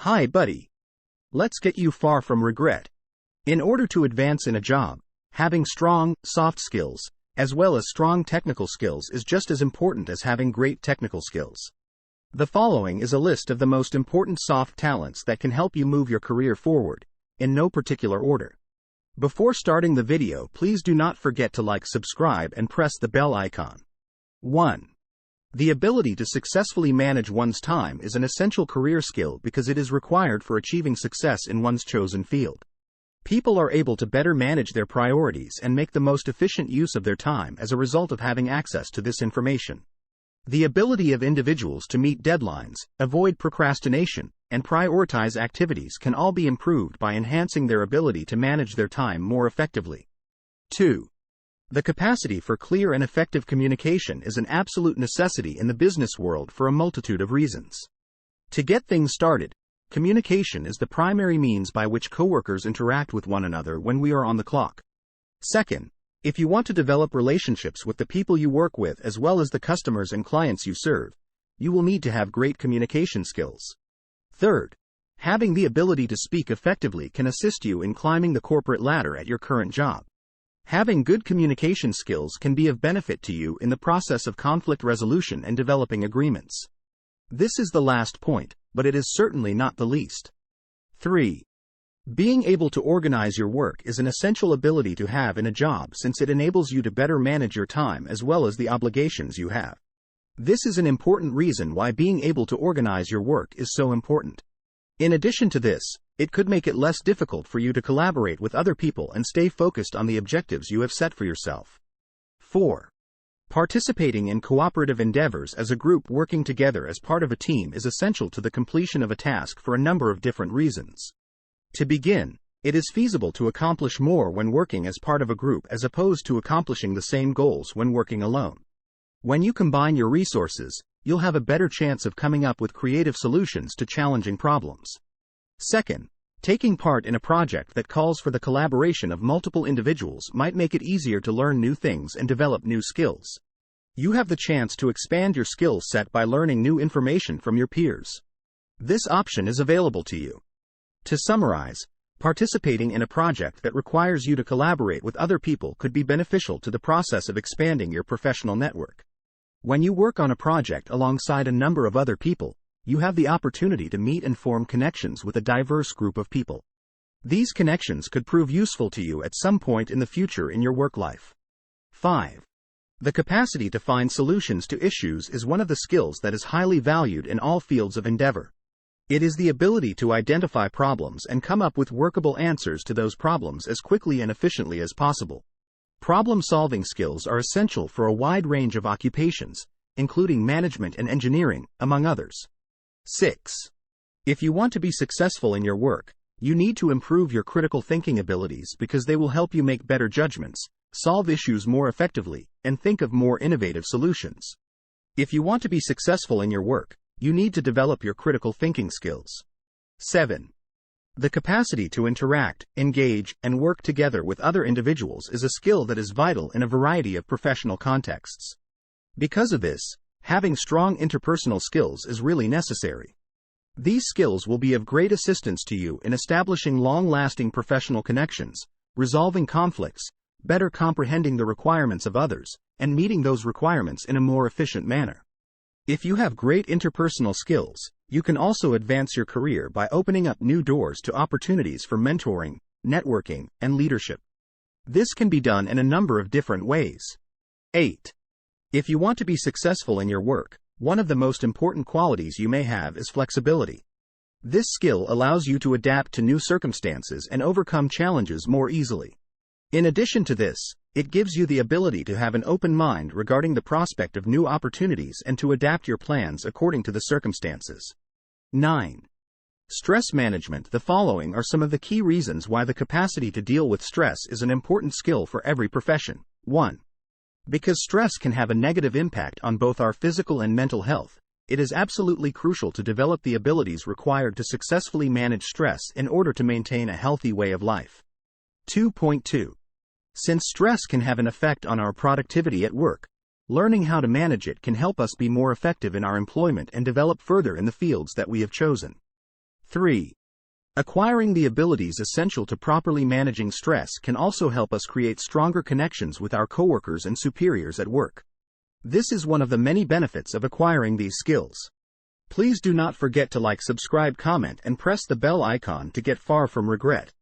Hi, buddy. Let's get you far from regret. In order to advance in a job, having strong, soft skills, as well as strong technical skills is just as important as having great technical skills. The following is a list of the most important soft talents that can help you move your career forward, in no particular order. Before starting the video, please do not forget to like, subscribe, and press the bell icon. 1. The ability to successfully manage one's time is an essential career skill because it is required for achieving success in one's chosen field. People are able to better manage their priorities and make the most efficient use of their time as a result of having access to this information. The ability of individuals to meet deadlines, avoid procrastination, and prioritize activities can all be improved by enhancing their ability to manage their time more effectively. 2. The capacity for clear and effective communication is an absolute necessity in the business world for a multitude of reasons. To get things started, communication is the primary means by which coworkers interact with one another when we are on the clock. Second, if you want to develop relationships with the people you work with as well as the customers and clients you serve, you will need to have great communication skills. Third, having the ability to speak effectively can assist you in climbing the corporate ladder at your current job. Having good communication skills can be of benefit to you in the process of conflict resolution and developing agreements. This is the last point, but it is certainly not the least. 3. Being able to organize your work is an essential ability to have in a job since it enables you to better manage your time as well as the obligations you have. This is an important reason why being able to organize your work is so important. In addition to this, it could make it less difficult for you to collaborate with other people and stay focused on the objectives you have set for yourself. 4. Participating in cooperative endeavors as a group working together as part of a team is essential to the completion of a task for a number of different reasons. To begin, it is feasible to accomplish more when working as part of a group as opposed to accomplishing the same goals when working alone. When you combine your resources, you'll have a better chance of coming up with creative solutions to challenging problems. Second, taking part in a project that calls for the collaboration of multiple individuals might make it easier to learn new things and develop new skills. You have the chance to expand your skill set by learning new information from your peers. This option is available to you. To summarize, participating in a project that requires you to collaborate with other people could be beneficial to the process of expanding your professional network. When you work on a project alongside a number of other people, you have the opportunity to meet and form connections with a diverse group of people. These connections could prove useful to you at some point in the future in your work life. 5. The capacity to find solutions to issues is one of the skills that is highly valued in all fields of endeavor. It is the ability to identify problems and come up with workable answers to those problems as quickly and efficiently as possible. Problem-solving skills are essential for a wide range of occupations, including management and engineering, among others. 6. If you want to be successful in your work, you need to improve your critical thinking abilities because they will help you make better judgments, solve issues more effectively, and think of more innovative solutions. If you want to be successful in your work, you need to develop your critical thinking skills. 7. The capacity to interact, engage, and work together with other individuals is a skill that is vital in a variety of professional contexts. Because of this, having strong interpersonal skills is really necessary. These skills will be of great assistance to you in establishing long-lasting professional connections, resolving conflicts, better comprehending the requirements of others, and meeting those requirements in a more efficient manner. If you have great interpersonal skills, you can also advance your career by opening up new doors to opportunities for mentoring, networking, and leadership. This can be done in a number of different ways. 8. If you want to be successful in your work, one of the most important qualities you may have is flexibility. This skill allows you to adapt to new circumstances and overcome challenges more easily. In addition to this, it gives you the ability to have an open mind regarding the prospect of new opportunities and to adapt your plans according to the circumstances. 9. Stress management. The following are some of the key reasons why the capacity to deal with stress is an important skill for every profession. 1. Because stress can have a negative impact on both our physical and mental health, it is absolutely crucial to develop the abilities required to successfully manage stress in order to maintain a healthy way of life. 2.2. Since stress can have an effect on our productivity at work, learning how to manage it can help us be more effective in our employment and develop further in the fields that we have chosen. 3. Acquiring the abilities essential to properly managing stress can also help us create stronger connections with our coworkers and superiors at work. This is one of the many benefits of acquiring these skills. Please do not forget to like, subscribe, comment, and press the bell icon to get far from regret.